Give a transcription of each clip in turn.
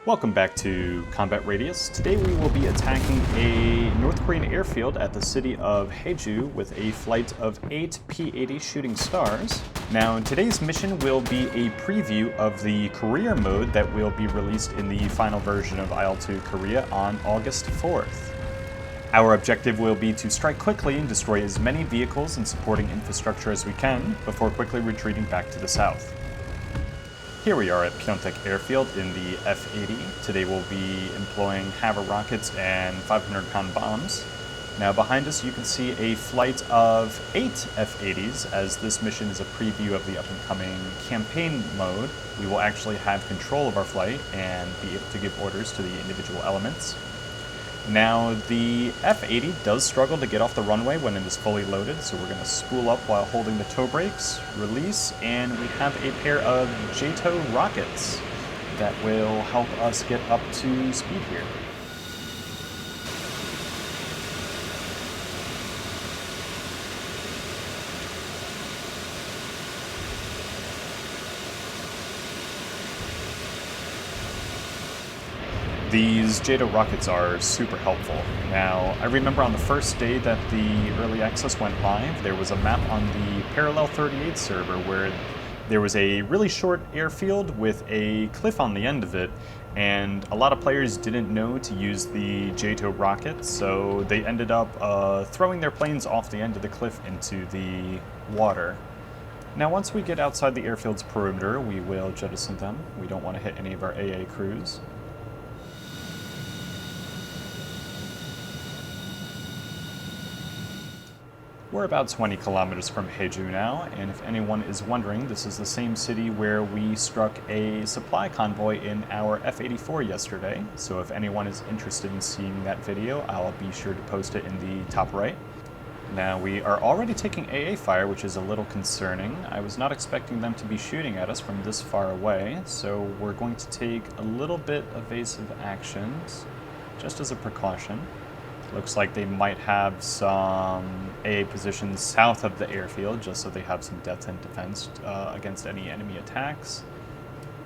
Welcome back to Combat Radius. Today we will be attacking a North Korean airfield at the city of Haeju with a flight of 8 P-80 shooting stars. Now today's mission will be a preview of the career mode that will be released in the final version of IL-2 Korea on August 4th. Our objective will be to strike quickly and destroy as many vehicles and supporting infrastructure as we can before quickly retreating back to the south. Here we are at Pyeongtaek Airfield in the F-80. Today we'll be employing HAVA rockets and 500-pound bombs. Now behind us you can see a flight of 8 F-80s. As this mission is a preview of the up-and-coming campaign mode, we will actually have control of our flight and be able to give orders to the individual elements. Now, the F-80 does struggle to get off the runway when it is fully loaded, so we're going to spool up while holding the toe brakes, release, and we have a pair of J-toe rockets that will help us get up to speed here. These J-toe rockets are super helpful. Now, I remember on the first day that the early access went live, there was a map on the Parallel 38 server where there was a really short airfield with a cliff on the end of it, and a lot of players didn't know to use the J-toe rockets, so they ended up throwing their planes off the end of the cliff into the water. Now, once we get outside the airfield's perimeter, we will jettison them. We don't want to hit any of our AA crews. We're about 20 kilometers from Haeju now, and if anyone is wondering, this is the same city where we struck a supply convoy in our F-84 yesterday, so if anyone is interested in seeing that video, I'll be sure to post it in the top right. Now, we are already taking AA fire, which is a little concerning. I was not expecting them to be shooting at us from this far away, so we're going to take a little bit evasive actions, just as a precaution. Looks like they might have some AA positions south of the airfield, just so they have some depth and defense against any enemy attacks.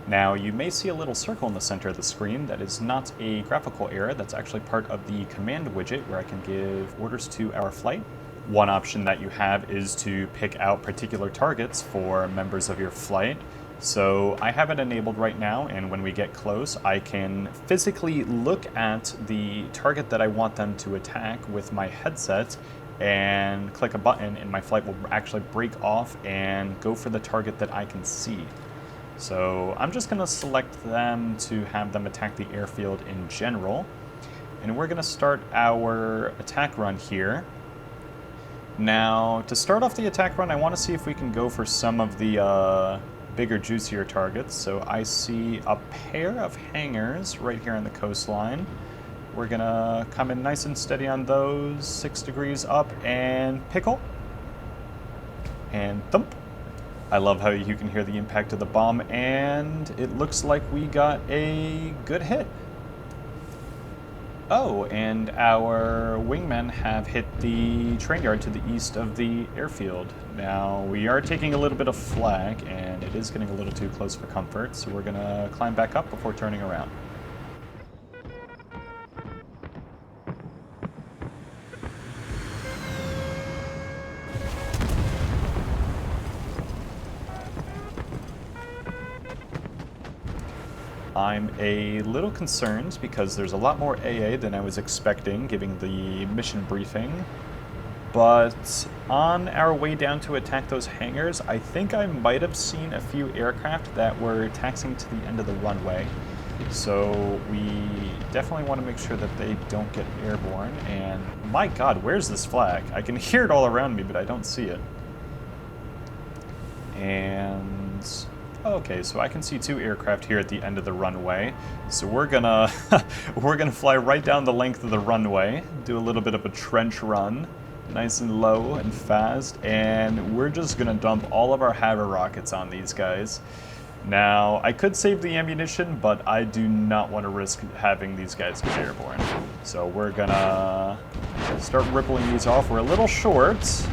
Now, you may see a little circle in the center of the screen. That is not a graphical error. That's actually part of the command widget where I can give orders to our flight. One option that you have is to pick out particular targets for members of your flight. So I have it enabled right now, and when we get close, I can physically look at the target that I want them to attack with my headset and click a button, and my flight will actually break off and go for the target that I can see. So I'm just going to select them to have them attack the airfield in general, and we're going to start our attack run here. Now, to start off the attack run, I want to see if we can go for some of the bigger, juicier targets. So I see a pair of hangars right here on the coastline. We're gonna come in nice and steady on those, 6 degrees up, and pickle. And thump. I love how you can hear the impact of the bomb, and it looks like we got a good hit. Oh, and our wingmen have hit the train yard to the east of the airfield. Now, we are taking a little bit of flak, and it is getting a little too close for comfort, so we're gonna climb back up before turning around. I'm a little concerned because there's a lot more AA than I was expecting, given the mission briefing. But on our way down to attack those hangars, I think I might have seen a few aircraft that were taxiing to the end of the runway. So we definitely want to make sure that they don't get airborne. And my God, where's this flag? I can hear it all around me, but I don't see it. And okay, so I can see 2 aircraft here at the end of the runway. So we're gonna fly right down the length of the runway, do a little bit of a trench run, nice and low and fast, and we're just gonna dump all of our HAVA rockets on these guys. Now, I could save the ammunition, but I do not want to risk having these guys get airborne. So we're gonna start rippling these off. We're a little short,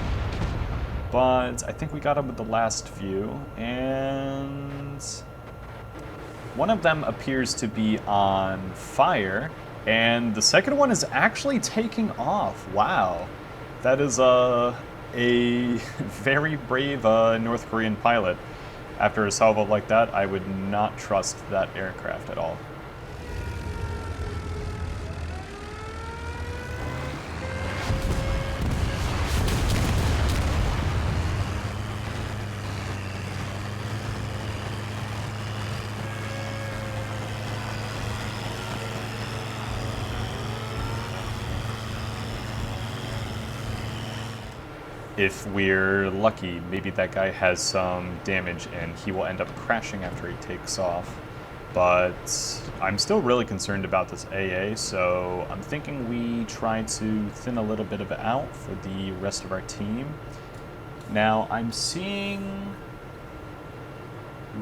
but I think we got them with the last few, and One of them appears to be on fire, and the second one is actually taking off. Wow. That is a very brave North Korean pilot. After a salvo like that, I would not trust that aircraft at all. If we're lucky, maybe that guy has some damage and he will end up crashing after he takes off. But I'm still really concerned about this AA, so I'm thinking we try to thin a little bit of it out for the rest of our team. Now, I'm seeing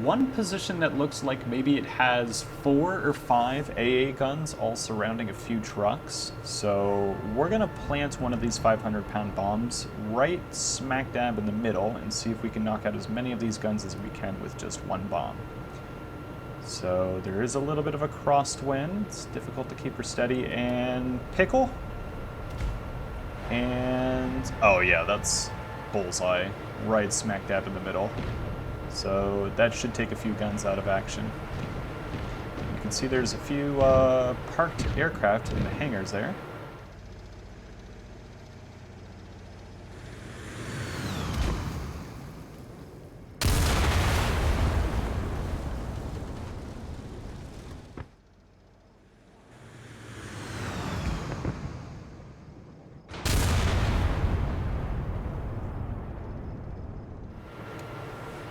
one position that looks like maybe it has 4 or 5 AA guns all surrounding a few trucks. So we're gonna plant one of these 500-pound bombs right smack dab in the middle and see if we can knock out as many of these guns as we can with just one bomb. So there is a little bit of a crosswind. It's difficult to keep her steady. And pickle. And oh yeah, that's bullseye right smack dab in the middle. So that should take a few guns out of action. You can see there's a few parked aircraft in the hangars there.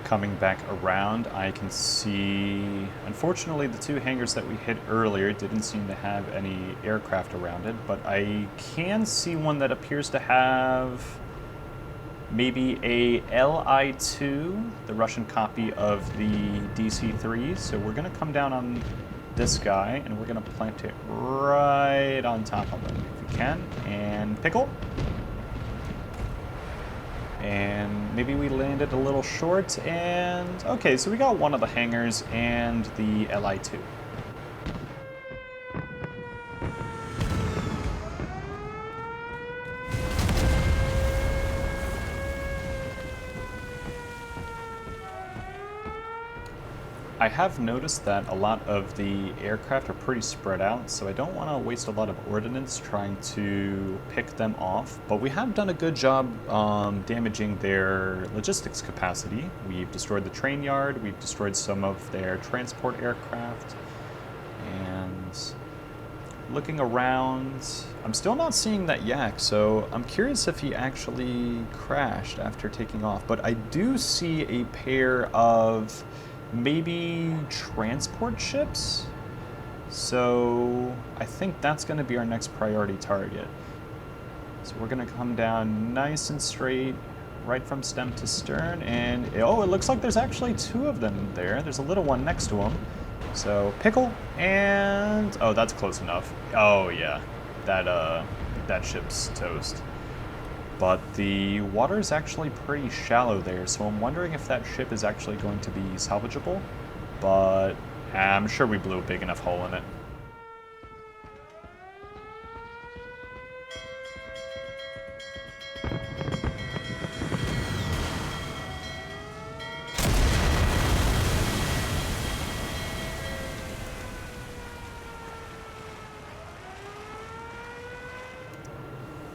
Coming back around, I can see, unfortunately, the 2 hangars that we hit earlier didn't seem to have any aircraft around it, but I can see one that appears to have maybe a Li-2, the Russian copy of the DC-3. So we're going to come down on this guy, and we're going to plant it right on top of him if we can, and pickle. And maybe we landed a little short, and okay, so we got one of the hangars and the Li-2. I have noticed that a lot of the aircraft are pretty spread out, so I don't want to waste a lot of ordnance trying to pick them off, but we have done a good job damaging their logistics capacity. We've destroyed the train yard, we've destroyed some of their transport aircraft, and looking around, I'm still not seeing that yak, so I'm curious if he actually crashed after taking off, but I do see a pair of maybe transport ships, so I think that's going to be our next priority target. So we're going to come down nice and straight, right from stem to stern, and oh, it looks like there's actually 2 of them there. There's a little one next to them. So pickle, and oh, that's close enough. Oh yeah, that ship's toast. But the water is actually pretty shallow there, so I'm wondering if that ship is actually going to be salvageable, but I'm sure we blew a big enough hole in it.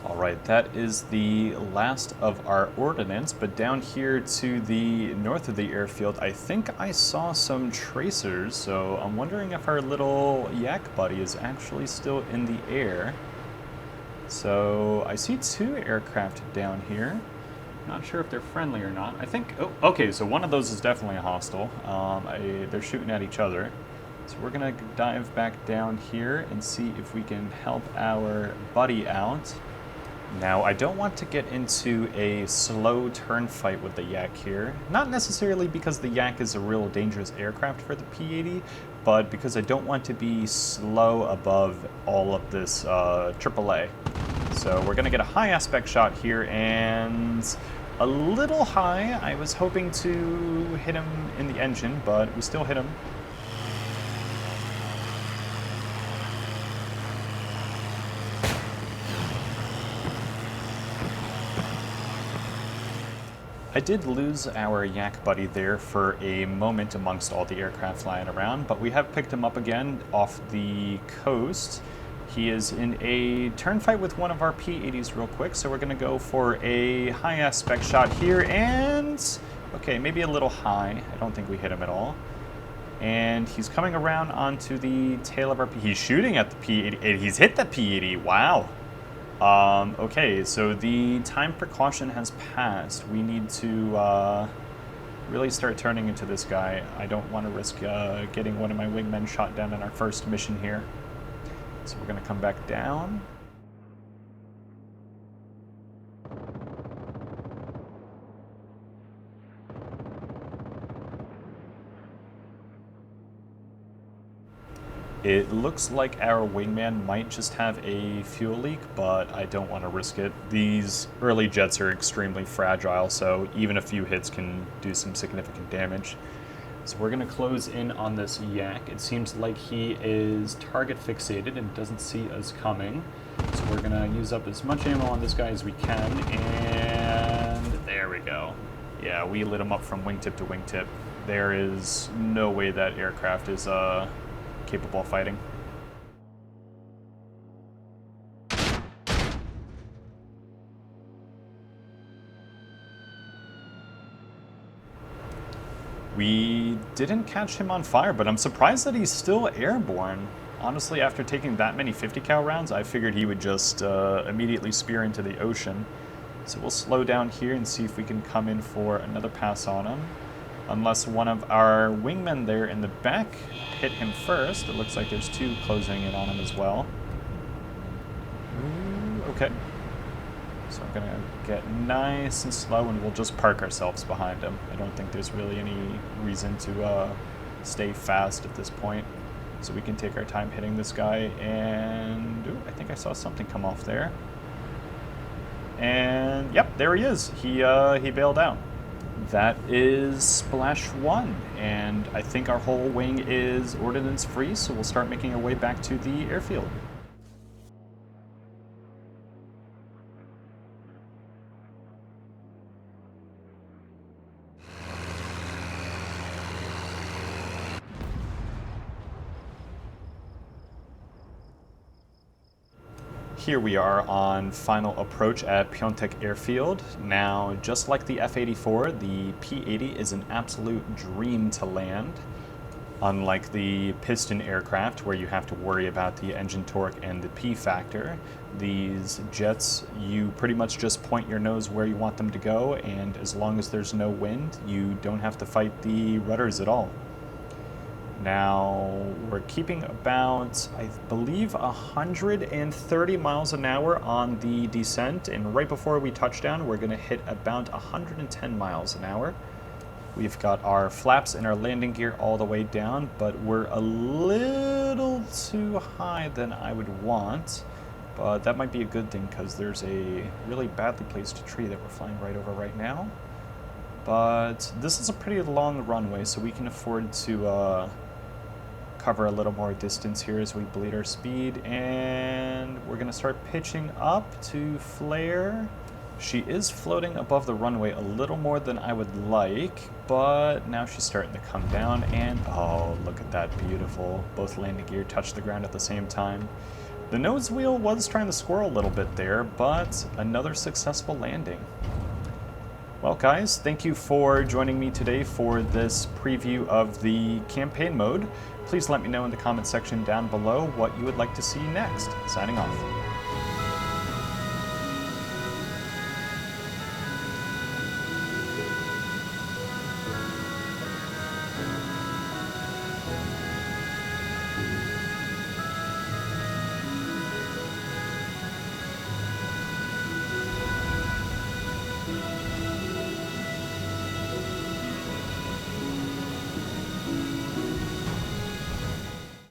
Alright, that is the last of our ordnance, but down here to the north of the airfield, I think I saw some tracers, so I'm wondering if our little yak buddy is actually still in the air. So I see 2 aircraft down here. Not sure if they're friendly or not. I think, oh, okay, so one of those is definitely a hostile. They're shooting at each other. So we're gonna dive back down here and see if we can help our buddy out. Now, I don't want to get into a slow turn fight with the yak here. Not necessarily because the yak is a real dangerous aircraft for the P-80, but because I don't want to be slow above all of this AAA. So we're going to get a high aspect shot here, and a little high. I was hoping to hit him in the engine, but we still hit him. I did lose our yak buddy there for a moment amongst all the aircraft flying around, but we have picked him up again off the coast. He is in a turn fight with one of our P-80s real quick, so we're going to go for a high aspect shot here, and okay, maybe a little high. I don't think we hit him at all. And he's coming around onto the tail of our he's shooting at the P-80. He's hit the P-80. Wow. Okay, so the time precaution has passed. We need to really start turning into this guy. I don't want to risk getting one of my wingmen shot down in our first mission here. So we're going to come back down. It looks like our wingman might just have a fuel leak, but I don't want to risk it. These early jets are extremely fragile, so even a few hits can do some significant damage. So we're going to close in on this yak. It seems like he is target fixated and doesn't see us coming. So we're going to use up as much ammo on this guy as we can, and there we go. Yeah, we lit him up from wingtip to wingtip. There is no way that aircraft is capable of fighting. We didn't catch him on fire, but I'm surprised that he's still airborne. Honestly, after taking that many 50 cal rounds, I figured he would just immediately spear into the ocean. So we'll slow down here and see if we can come in for another pass on him. Unless one of our wingmen there in the back hit him first. It looks like there's two closing in on him as well. Okay. So I'm going to get nice and slow, and we'll just park ourselves behind him. I don't think there's really any reason to stay fast at this point. So we can take our time hitting this guy, and ooh, I think I saw something come off there. And yep, there he is. He bailed out. That is Splash 1, and I think our whole wing is ordnance free, so we'll start making our way back to the airfield. Here we are on final approach at Pyeongtaek Airfield. Now, just like the F-84, the P-80 is an absolute dream to land. Unlike the piston aircraft, where you have to worry about the engine torque and the P factor, these jets, you pretty much just point your nose where you want them to go, and as long as there's no wind, you don't have to fight the rudders at all. Now, we're keeping about, I believe, 130 miles an hour on the descent, and right before we touch down, we're going to hit about 110 miles an hour. We've got our flaps and our landing gear all the way down, but we're a little too high than I would want, but that might be a good thing because there's a really badly placed tree that we're flying right over right now. But this is a pretty long runway, so we can afford to cover a little more distance here as we bleed our speed, and we're going to start pitching up to flare. She is floating above the runway a little more than I would like, but now she's starting to come down, and oh, look at that, beautiful. Both landing gear touch the ground at the same time. The nose wheel was trying to squirrel a little bit there, but another successful landing. Well, guys, thank you for joining me today for this preview of the campaign mode. Please let me know in the comment section down below what you would like to see next. Signing off.